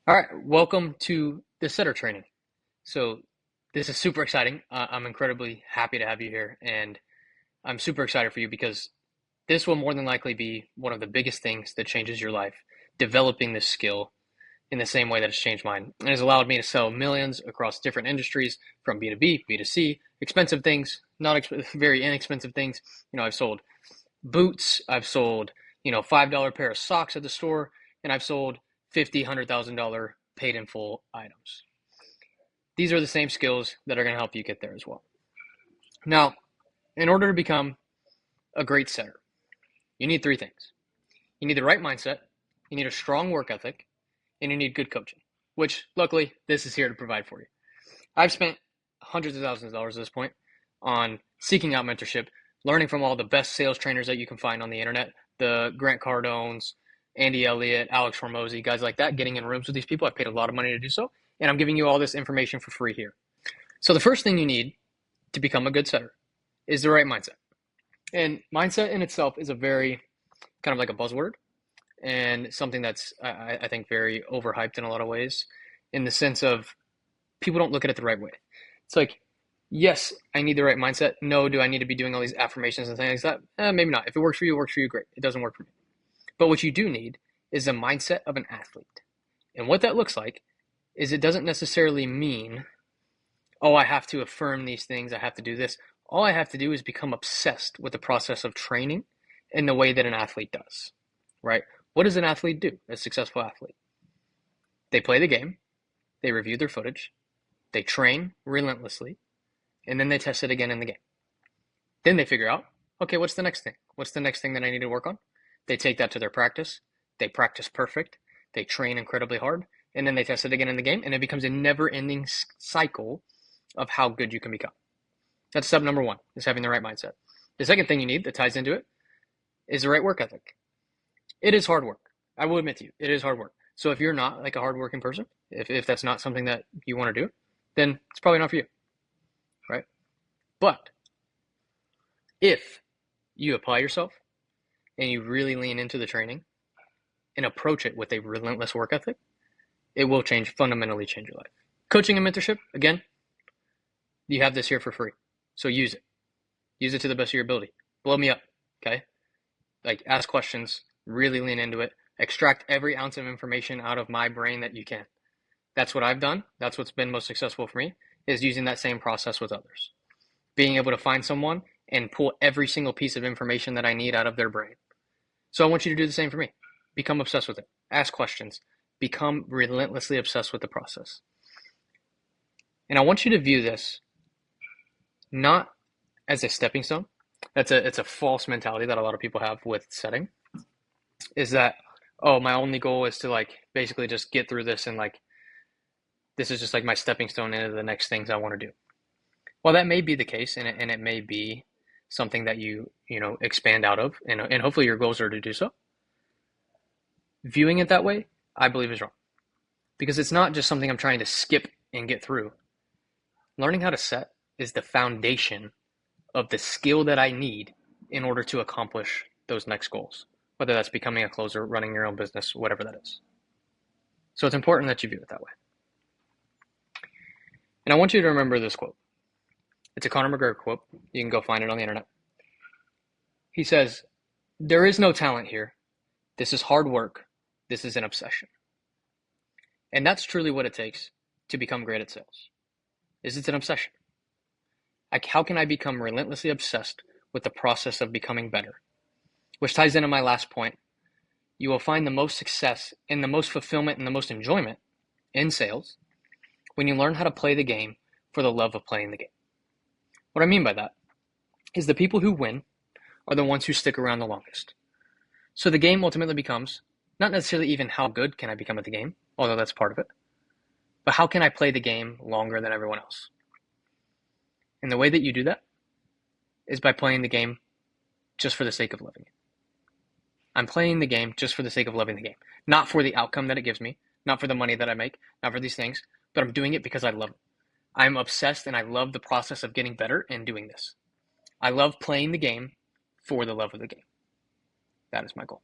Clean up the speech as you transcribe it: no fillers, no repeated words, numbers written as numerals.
All right, welcome to the setter training. So this is super exciting. I'm incredibly happy to have you here, and I'm super excited for you because this will more than likely be one of the biggest things that changes your life. Developing this skill in the same way that it's changed mine, and has allowed me to sell millions across different industries, from B2B, B2C, expensive things, not very inexpensive things. I've sold boots, I've sold $5 pair of socks at the store, and I've sold $50, $100,000 paid in full items. These are the same skills that are going to help you get there as well. Now, in order to become a great setter, you need three things. You need the right mindset, you need a strong work ethic, and you need good coaching, which luckily this is here to provide for you. I've spent hundreds of thousands of dollars at this point on seeking out mentorship, learning from all the best sales trainers that you can find on the internet, the Grant Cardones, Andy Elliott, Alex Hormozy, guys like that, getting in rooms with these people. I've paid a lot of money to do so, and I'm giving you all this information for free here. So the first thing you need to become a good setter is the right mindset. And mindset in itself is a very kind of like a buzzword and something that's, I think, very overhyped in a lot of ways, in the sense of people don't look at it the right way. It's like, yes, I need the right mindset. No, do I need to be doing all these affirmations and things like that? Maybe not. If it works for you, it works for you, great. It doesn't work for me. But what you do need is a mindset of an athlete. And what that looks like is it doesn't necessarily mean, oh, I have to affirm these things, I have to do this. All I have to do is become obsessed with the process of training in the way that an athlete does, right? What does an athlete do, a successful athlete? They play the game, they review their footage, they train relentlessly, and then they test it again in the game. Then they figure out, okay, what's the next thing? What's the next thing that I need to work on? They take that to their practice. They practice perfect. They train incredibly hard. And then they test it again in the game. And it becomes a never ending cycle of how good you can become. That's step number one, is having the right mindset. The second thing you need that ties into it is the right work ethic. It is hard work. I will admit to you, it is hard work. So if you're not like a hardworking person, if that's not something that you want to do, then it's probably not for you, right? But if you apply yourself and you really lean into the training and approach it with a relentless work ethic, it will fundamentally change your life. Coaching and mentorship, again, you have this here for free. So use it. Use it to the best of your ability. Blow me up, okay? Like, ask questions, really lean into it, extract every ounce of information out of my brain that you can. That's what I've done. That's what's been most successful for me, is using that same process with others. Being able to find someone and pull every single piece of information that I need out of their brain. So I want you to do the same for me. Become obsessed with it. Ask questions. Become relentlessly obsessed with the process. And I want you to view this not as a stepping stone. It's a false mentality that a lot of people have with setting. Is that, oh, my only goal is to like basically just get through this, and like this is just like my stepping stone into the next things I want to do. Well, that may be the case, and it may be something that you expand out of, and hopefully your goals are to do so. Viewing it that way, I believe, is wrong, because it's not just something I'm trying to skip and get through. Learning how to set is the foundation of the skill that I need in order to accomplish those next goals, whether that's becoming a closer, running your own business, whatever that is. So it's important that you view it that way. And I want you to remember this quote. It's a Conor McGregor quote. You can go find it on the internet. He says, "There is no talent here. This is hard work. This is an obsession." And that's truly what it takes to become great at sales. It's an obsession. Like, how can I become relentlessly obsessed with the process of becoming better? Which ties into my last point. You will find the most success and the most fulfillment and the most enjoyment in sales when you learn how to play the game for the love of playing the game. What I mean by that is the people who win are the ones who stick around the longest. So the game ultimately becomes not necessarily even how good can I become at the game, although that's part of it, but how can I play the game longer than everyone else? And the way that you do that is by playing the game just for the sake of loving it. I'm playing the game just for the sake of loving the game, not for the outcome that it gives me, not for the money that I make, not for these things, but I'm doing it because I love it. I'm obsessed and I love the process of getting better and doing this. I love playing the game for the love of the game. That is my goal.